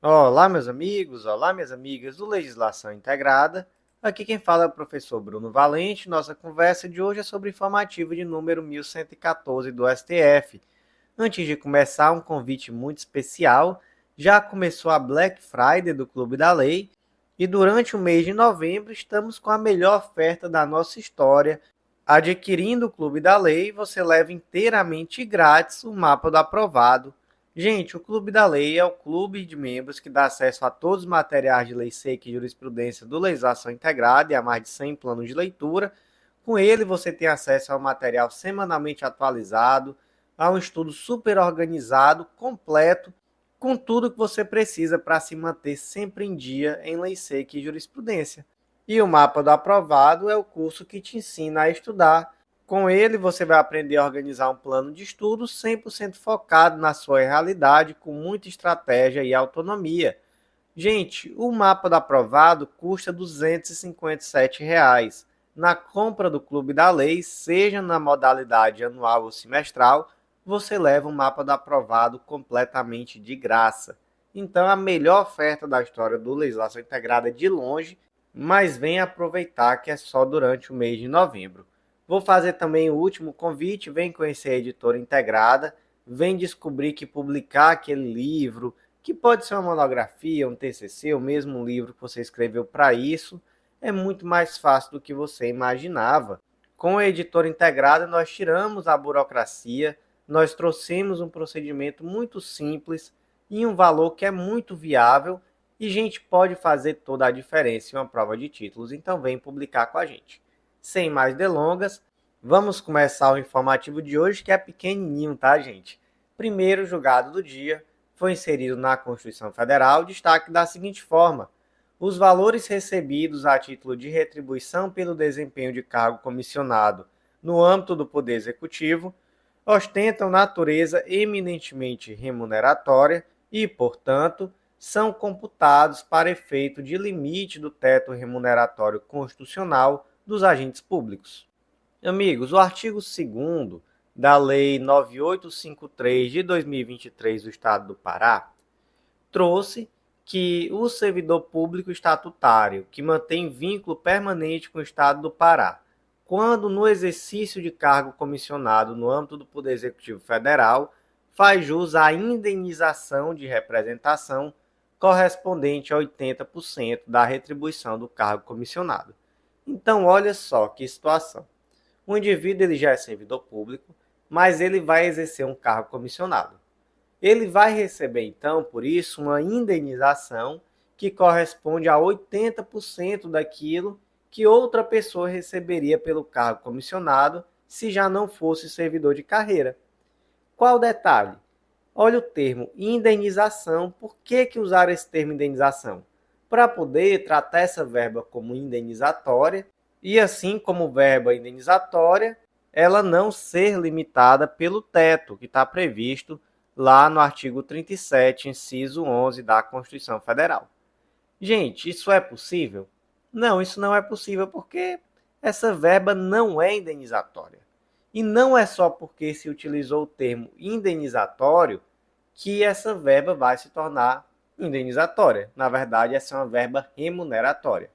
Olá, meus amigos, olá, minhas amigas do Legislação Integrada. Aqui quem fala é o professor Bruno Valente. Nossa conversa de hoje é sobre o informativo de número 1114 do STF. Antes de começar, um convite muito especial. Já começou a Black Friday do Clube da Lei e durante o mês de novembro estamos com a melhor oferta da nossa história. Adquirindo o Clube da Lei, você leva inteiramente grátis o mapa do aprovado. Gente, o Clube da Lei é o clube de membros que dá acesso a todos os materiais de lei seca e jurisprudência do Legislação Integrada e a mais de 100 planos de leitura. Com ele, você tem acesso ao material semanalmente atualizado, a um estudo super organizado, completo, com tudo que você precisa para se manter sempre em dia em lei seca e jurisprudência. E o Mapa do Aprovado é o curso que te ensina a estudar. Com ele, você vai aprender a organizar um plano de estudo 100% focado na sua realidade, com muita estratégia e autonomia. Gente, o Mapa do Aprovado custa R$ 257. Na compra do Clube da Lei, seja na modalidade anual ou semestral, você leva o Mapa do Aprovado completamente de graça. Então, a melhor oferta da história do Legislação Integrada de longe, mas venha aproveitar que é só durante o mês de novembro. Vou fazer também o último convite, vem conhecer a Editora Integrada, vem descobrir que publicar aquele livro, que pode ser uma monografia, um TCC, ou mesmo um livro que você escreveu para isso, é muito mais fácil do que você imaginava. Com a Editora Integrada, nós tiramos a burocracia, nós trouxemos um procedimento muito simples e um valor que é muito viável e a gente pode fazer toda a diferença em uma prova de títulos, então vem publicar com a gente. Sem mais delongas, vamos começar o informativo de hoje, que é pequenininho, tá, gente? Primeiro julgado do dia foi inserido na Constituição Federal, destaque da seguinte forma: os valores recebidos a título de retribuição pelo desempenho de cargo comissionado no âmbito do Poder Executivo ostentam natureza eminentemente remuneratória e, portanto, são computados para efeito de limite do teto remuneratório constitucional dos agentes públicos. Amigos, o artigo 2º da Lei 9853 de 2023 do Estado do Pará trouxe que o servidor público estatutário que mantém vínculo permanente com o Estado do Pará, quando no exercício de cargo comissionado no âmbito do Poder Executivo Federal, faz jus à indenização de representação correspondente a 80% da retribuição do cargo comissionado. Então, olha só que situação. O indivíduo ele já é servidor público, mas ele vai exercer um cargo comissionado. Ele vai receber, então, por isso, uma indenização que corresponde a 80% daquilo que outra pessoa receberia pelo cargo comissionado se já não fosse servidor de carreira. Qual o detalhe? Olha o termo indenização. Por que usar esse termo indenização? Para poder tratar essa verba como indenizatória e, assim como verba indenizatória, ela não ser limitada pelo teto que está previsto lá no artigo 37, inciso 11 da Constituição Federal. Gente, isso é possível? Não, isso não é possível porque essa verba não é indenizatória. E não é só porque se utilizou o termo indenizatório que essa verba vai se tornar indenizatória. Na verdade, essa é uma verba remuneratória.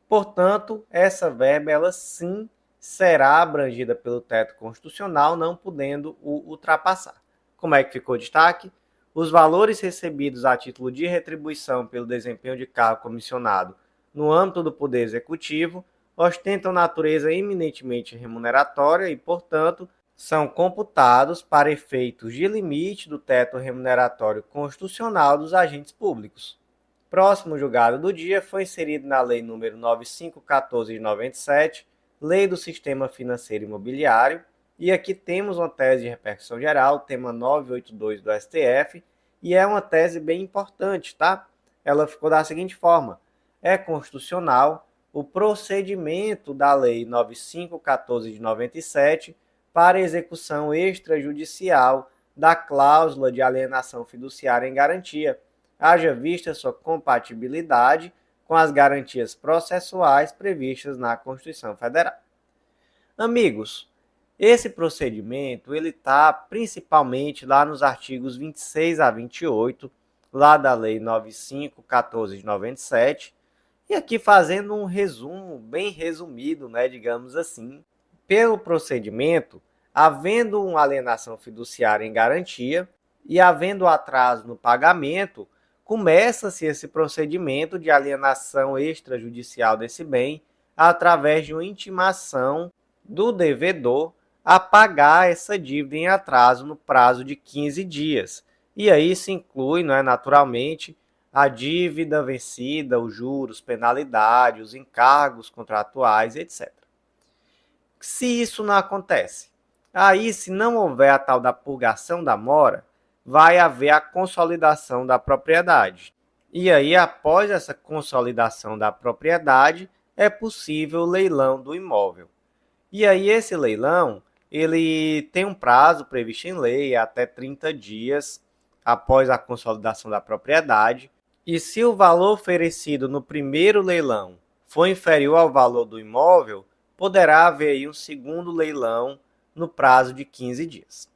Portanto, essa verba, ela sim será abrangida pelo teto constitucional, não podendo o ultrapassar. Como é que ficou o destaque? Os valores recebidos a título de retribuição pelo desempenho de cargo comissionado no âmbito do Poder Executivo ostentam natureza eminentemente remuneratória e, portanto, são computados para efeitos de limite do teto remuneratório constitucional dos agentes públicos. Próximo julgado do dia foi inserido na Lei nº 9514 de 97, Lei do Sistema Financeiro Imobiliário, e aqui temos uma tese de repercussão geral, tema 982 do STF, e é uma tese bem importante, tá? Ela ficou da seguinte forma: é constitucional o procedimento da Lei 9514 de 97 para execução extrajudicial da cláusula de alienação fiduciária em garantia, haja vista sua compatibilidade com as garantias processuais previstas na Constituição Federal. Amigos, esse procedimento ele está principalmente lá nos artigos 26 a 28 lá da Lei 9514 de 97, e aqui fazendo um resumo bem resumido, né, digamos assim, pelo procedimento, havendo uma alienação fiduciária em garantia e havendo atraso no pagamento, começa-se esse procedimento de alienação extrajudicial desse bem através de uma intimação do devedor a pagar essa dívida em atraso no prazo de 15 dias. E aí se inclui, não é, naturalmente, a dívida vencida, os juros, penalidade, os encargos contratuais, etc. Se isso não acontece, aí se não houver a tal da purgação da mora, vai haver a consolidação da propriedade. E aí, após essa consolidação da propriedade, é possível o leilão do imóvel. E aí esse leilão, ele tem um prazo previsto em lei, até 30 dias após a consolidação da propriedade. E se o valor oferecido no primeiro leilão for inferior ao valor do imóvel, poderá haver aí um segundo leilão no prazo de 15 dias.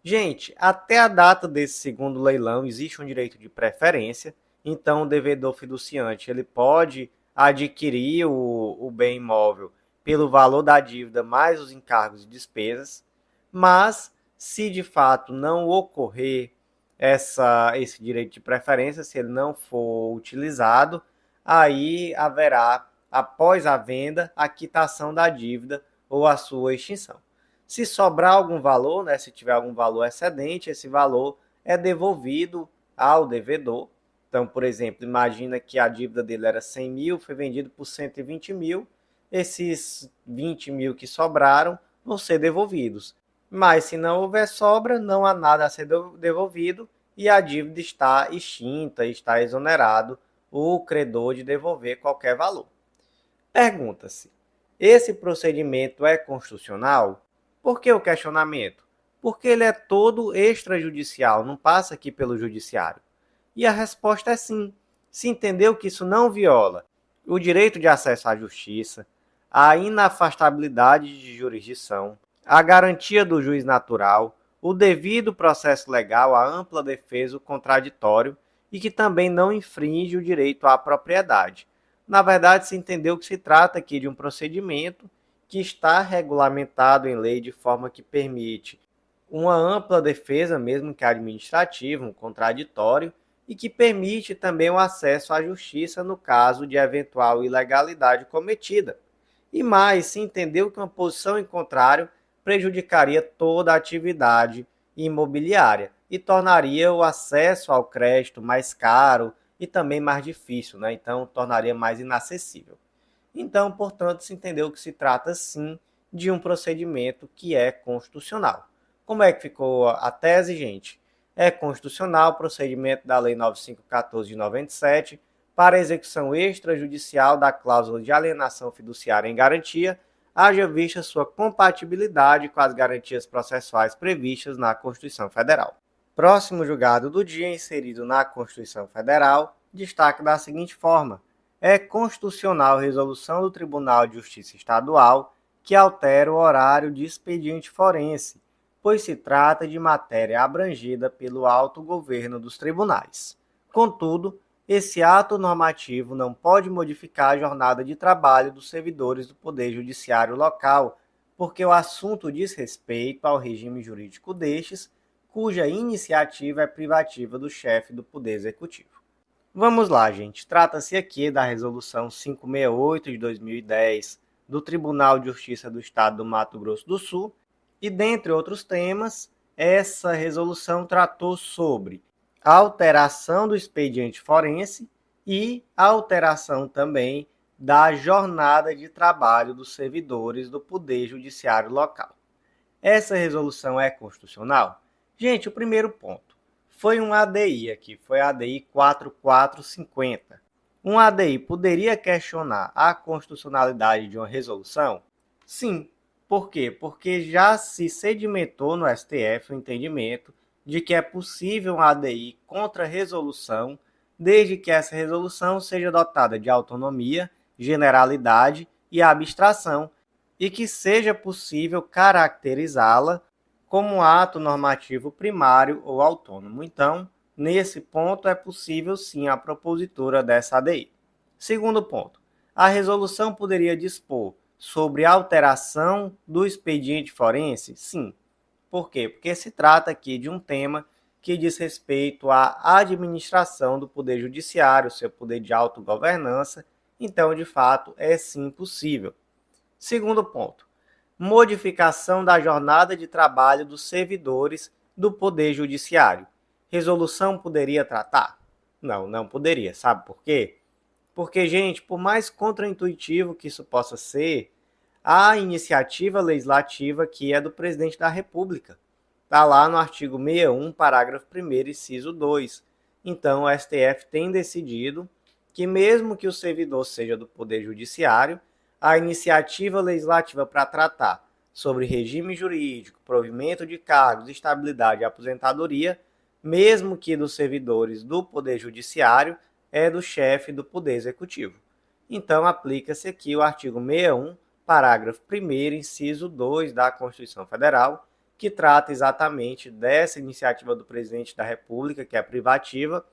Gente, até a data desse segundo leilão existe um direito de preferência, então o devedor fiduciante ele pode adquirir o bem imóvel pelo valor da dívida mais os encargos e despesas, mas se de fato não ocorrer esse direito de preferência, se ele não for utilizado, aí haverá, após a venda, a quitação da dívida ou a sua extinção. Se sobrar algum valor, né, se tiver algum valor excedente, esse valor é devolvido ao devedor. Então, por exemplo, imagina que a dívida dele era 100 mil, foi vendido por 120 mil, esses 20 mil que sobraram vão ser devolvidos. Mas se não houver sobra, não há nada a ser devolvido e a dívida está extinta, está exonerado o credor de devolver qualquer valor. Pergunta-se, esse procedimento é constitucional? Por que o questionamento? Porque ele é todo extrajudicial, não passa aqui pelo judiciário. E a resposta é sim. Se entendeu que isso não viola o direito de acesso à justiça, a inafastabilidade de jurisdição, a garantia do juiz natural, o devido processo legal, a ampla defesa, o contraditório e que também não infringe o direito à propriedade. Na verdade, se entendeu que se trata aqui de um procedimento que está regulamentado em lei de forma que permite uma ampla defesa, mesmo que administrativa, um contraditório, e que permite também o acesso à justiça no caso de eventual ilegalidade cometida. E mais, se entendeu que uma posição em contrário prejudicaria toda a atividade imobiliária e tornaria o acesso ao crédito mais caro e também mais difícil, né? Então tornaria mais inacessível. Então, portanto, se entendeu que se trata sim de um procedimento que é constitucional. Como é que ficou a tese, gente? É constitucional o procedimento da Lei 9514 de 97 para execução extrajudicial da cláusula de alienação fiduciária em garantia, haja vista sua compatibilidade com as garantias processuais previstas na Constituição Federal. Próximo julgado do dia inserido na Constituição Federal, destaca da seguinte forma: é constitucional resolução do Tribunal de Justiça Estadual que altera o horário de expediente forense, pois se trata de matéria abrangida pelo autogoverno dos tribunais. Contudo, esse ato normativo não pode modificar a jornada de trabalho dos servidores do Poder Judiciário local, porque o assunto diz respeito ao regime jurídico destes, cuja iniciativa é privativa do chefe do Poder Executivo. Vamos lá, gente. Trata-se aqui da Resolução 568 de 2010 do Tribunal de Justiça do Estado do Mato Grosso do Sul e, dentre outros temas, essa resolução tratou sobre a alteração do expediente forense e a alteração também da jornada de trabalho dos servidores do Poder Judiciário local. Essa resolução é constitucional? Gente, o primeiro ponto foi um ADI aqui, foi a ADI 4450. Um ADI poderia questionar a constitucionalidade de uma resolução? Sim. Por quê? Porque já se sedimentou no STF o entendimento de que é possível um ADI contra resolução, desde que essa resolução seja dotada de autonomia, generalidade e abstração, e que seja possível caracterizá-la como um ato normativo primário ou autônomo. Então, Nesse ponto, é possível sim a propositura dessa ADI. Segundo ponto, a resolução poderia dispor sobre alteração do expediente forense? Sim. Por quê? Porque se trata aqui de um tema que diz respeito à administração do Poder Judiciário, seu poder de autogovernança, então, de fato, é sim possível. Segundo ponto, modificação da jornada de trabalho dos servidores do Poder Judiciário. Resolução poderia tratar? Não, não poderia. Sabe por quê? Porque, gente, por mais contraintuitivo que isso possa ser, a iniciativa legislativa que é do presidente da República. Está lá no artigo 61, parágrafo 1º, inciso 2. Então, o STF tem decidido que, mesmo que o servidor seja do Poder Judiciário, a iniciativa legislativa para tratar sobre regime jurídico, provimento de cargos, estabilidade e aposentadoria, mesmo que dos servidores do Poder Judiciário, é do chefe do Poder Executivo. Então, aplica-se aqui o artigo 61, parágrafo 1º, inciso 2 da Constituição Federal, que trata exatamente dessa iniciativa do presidente da República, que é privativa,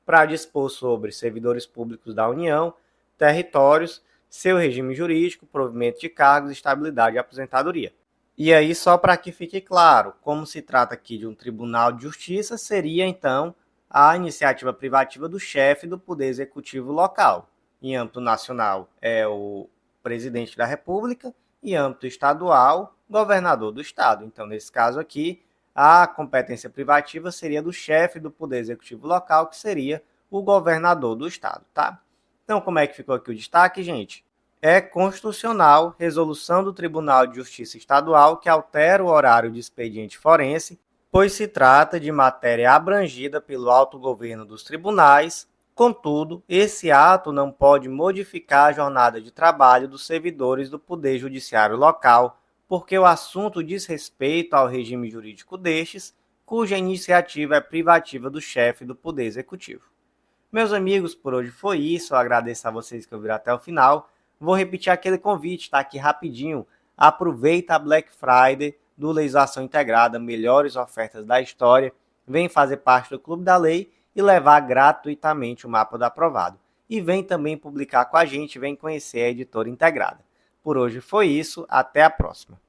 para dispor sobre servidores públicos da União, territórios, seu regime jurídico, provimento de cargos, estabilidade e aposentadoria. E aí, só para que fique claro, como se trata aqui de um tribunal de justiça, seria então a iniciativa privativa do chefe do Poder Executivo local. Em âmbito nacional é o presidente da República, e âmbito estadual, governador do estado. Então, nesse caso aqui, a competência privativa seria do chefe do Poder Executivo local, que seria o governador do estado, tá? Então, como é que ficou aqui o destaque, gente? É constitucional resolução do Tribunal de Justiça Estadual que altera o horário de expediente forense, pois se trata de matéria abrangida pelo autogoverno dos tribunais. Contudo, esse ato não pode modificar a jornada de trabalho dos servidores do Poder Judiciário local, porque o assunto diz respeito ao regime jurídico destes, cuja iniciativa é privativa do chefe do Poder Executivo. Meus amigos, por hoje foi isso. Eu agradeço a vocês que ouviram até o final. Vou repetir aquele convite, tá aqui rapidinho. Aproveita a Black Friday do Legislação Integrada, melhores ofertas da história. Vem fazer parte do Clube da Lei e levar gratuitamente o mapa do aprovado. E vem também publicar com a gente, vem conhecer a editora integrada. Por hoje foi isso, até a próxima.